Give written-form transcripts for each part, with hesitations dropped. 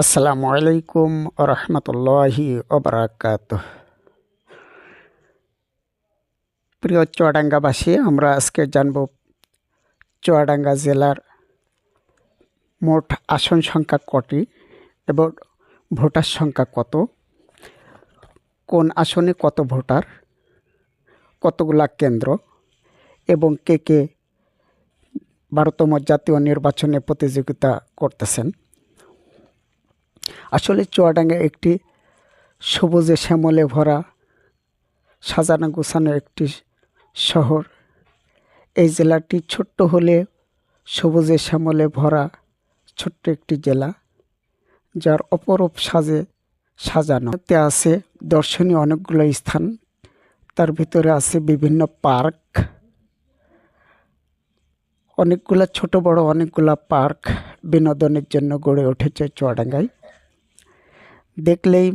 আসসালামু আলাইকুম রহমতুল্লাহি ওবারাকাতুহ। প্রিয় চুয়াডাঙ্গাবাসী, আমরা আজকে জানব চুয়াডাঙ্গা জেলার মোট আসন সংখ্যা কটি এবং ভোটার সংখ্যা কত, কোন আসনে কত ভোটার, কতগুলা কেন্দ্র এবং কে কে 12তম জাতীয় নির্বাচনে প্রতিযোগিতা করতেছেন। আসলে চুয়াডাঙ্গা একটি সবুজে শ্যামলে ভরা সাজানো গোছানো একটি শহর। এই জেলাটি ছোট্ট হলে সবুজে শ্যামলে ভরা ছোট্ট একটি জেলা, যার অপরূপ সাজানো আছে দর্শনীয় অনেকগুলো স্থান। তার ভিতরে আছে বিভিন্ন পার্ক, অনেকগুলা ছোট বড় অনেকগুলা পার্ক বিনোদনের জন্য গড়ে উঠেছে চুয়াডাঙ্গায়। দেখলেই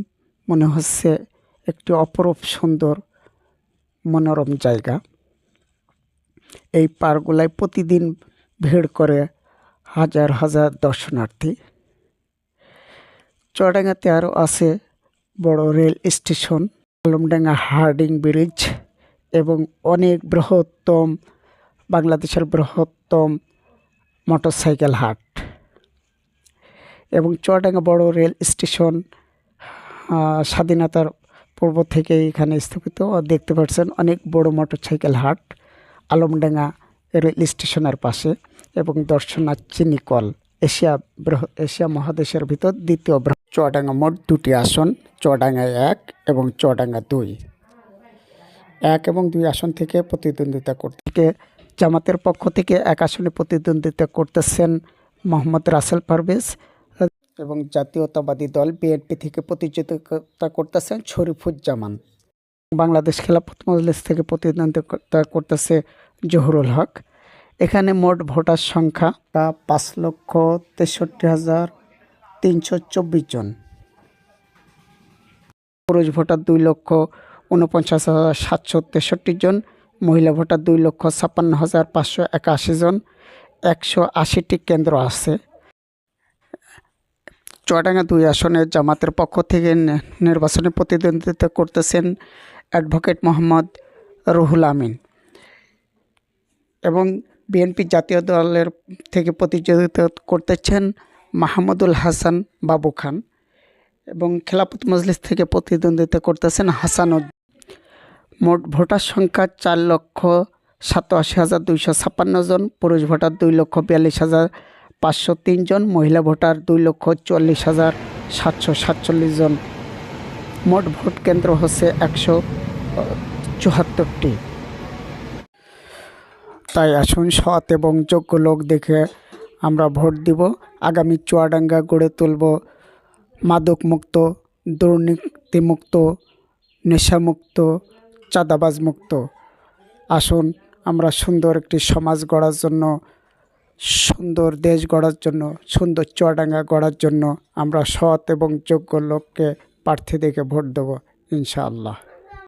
মনে হচ্ছে একটি অপরূপ সুন্দর মনোরম জায়গা। এই পার্কগুলায় প্রতিদিন ভিড় করে হাজার হাজার দর্শনার্থী। চুয়াডাঙ্গাতে আরও আছে বড় rail station, Alamdanga herding bridge এবং অনেক বাংলাদেশের বৃহত্তম মোটরসাইকেল হাট। এবং চুয়াডাঙ্গা বড় রেল স্টেশন স্বাধীনতার পূর্ব থেকে এখানে স্থাপিত। দেখতে পাচ্ছেন অনেক বড় মোটরসাইকেল হাট আলমডাঙ্গা রেল স্টেশনের পাশে। এবং দর্শনার্থী নিকল এশিয়া মহাদেশের ভিতর দ্বিতীয় চুয়াডাঙ্গা মোট 2টি আসন, চুয়াডাঙ্গা 1 এবং চুয়াডাঙ্গা 2। 1 এবং 2 আসন থেকে প্রতিদ্বন্দ্বিতা করতে জামাতের পক্ষ থেকে 1 আসনে প্রতিদ্বন্দ্বিতা করতেছেন মোহাম্মদ রাসেল পারভেজ এবং জাতীয়তাবাদী দল বিএনপি থেকে প্রতিযোগিতা করতেছেন শরীফুজ্জামান। বাংলাদেশ খেলাফত মজলিস থেকে প্রতিদ্বন্দ্বিতা করতেছে জহুরুল হক। এখানে মোট ভোটার সংখ্যা 5,63,324 জন। পুরুষ ভোটার 2,49,763 জন, মহিলা ভোটার 2,56,581 জন। 180টি কেন্দ্র আছে। চুয়াডাঙ্গা 2 আসনে জামাতের পক্ষ থেকে নির্বাচনে প্রতিদ্বন্দ্বিতা করতেছেন অ্যাডভোকেট মোহাম্মদ রুহুল আমিন এবং বিএনপি জাতীয় দলের থেকে প্রতিযোগিতা করতেছেন মাহমুদুল হাসান বাবু খান এবং খেলাফত মজলিস থেকে প্রতিদ্বন্দ্বিতা করতেছেন হাসানুদ্দিন। মোট ভোটার সংখ্যা 4,87,256 জন, পুরুষ ভোটার 2,42,503 জন, মহিলা ভোটার 2,44,747 জন। মোট ভোট কেন্দ্র হচ্ছে 174টি। তাই আসুন সৎ এবং যোগ্য লোক দেখে আমরা ভোট দিব। আগামী চুয়াডাঙ্গা গড়ে তুলব মাদকমুক্ত, দুর্নীতিমুক্ত, নেশামুক্ত, চাঁদাবাজ মুক্ত। আসুন আমরা সুন্দর একটি সমাজ গড়ার জন্য, সুন্দর দেশ গড়ার জন্য, সুন্দর চুয়াডাঙ্গা গড়ার জন্য আমরা সৎ এবং যোগ্য লোককে প্রার্থী দেখে ভোট দেব ইনশাআল্লাহ।